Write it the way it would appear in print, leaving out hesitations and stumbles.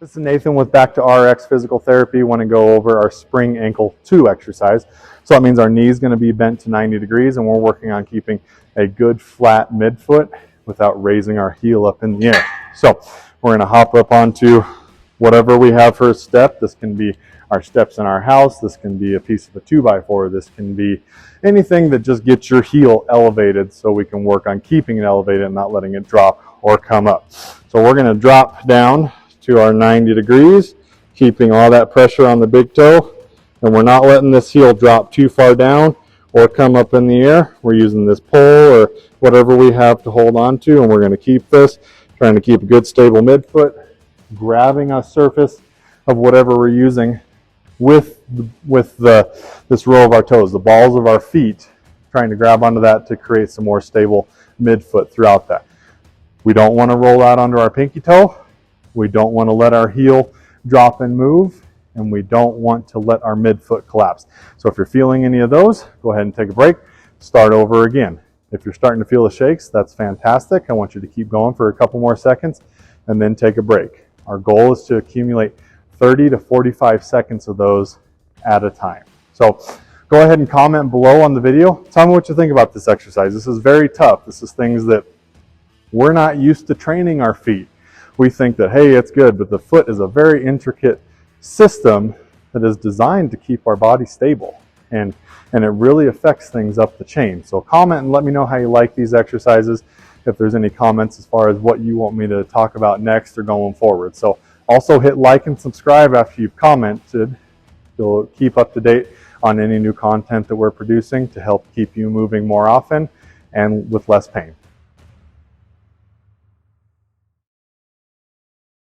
This is Nathan with Back to RX Physical Therapy. I want to go over our spring ankle 2 exercise. So that means our knee is going to be bent to 90 degrees and we're working on keeping a good flat midfoot without raising our heel up in the air. So we're going to hop up onto whatever we have for a step. This can be our steps in our house. This can be a piece of a 2x4. This can be anything that just gets your heel elevated so we can work on keeping it elevated and not letting it drop or come up. So we're going to drop down to our 90 degrees, keeping all that pressure on the big toe, and we're not letting this heel drop too far down or come up in the air. We're using this pole or whatever we have to hold on to, and we're going to keep this, trying to keep a good stable midfoot, grabbing a surface of whatever we're using with this row of our toes, the balls of our feet, trying to grab onto that to create some more stable midfoot throughout that. We don't want to roll out onto our pinky toe. We don't want to let our heel drop and move, and we don't want to let our midfoot collapse. So if you're feeling any of those, go ahead and take a break, start over again. If you're starting to feel the shakes, that's fantastic. I want you to keep going for a couple more seconds and then take a break. Our goal is to accumulate 30 to 45 seconds of those at a time. So go ahead and comment below on the video. Tell me what you think about this exercise. This is very tough. This is things that we're not used to training our feet. We think that, hey, it's good, but the foot is a very intricate system that is designed to keep our body stable. And it really affects things up the chain. So comment and let me know how you like these exercises. If there's any comments as far as what you want me to talk about next or going forward. So also hit like and subscribe after you've commented. You'll keep up to date on any new content that we're producing to help keep you moving more often and with less pain.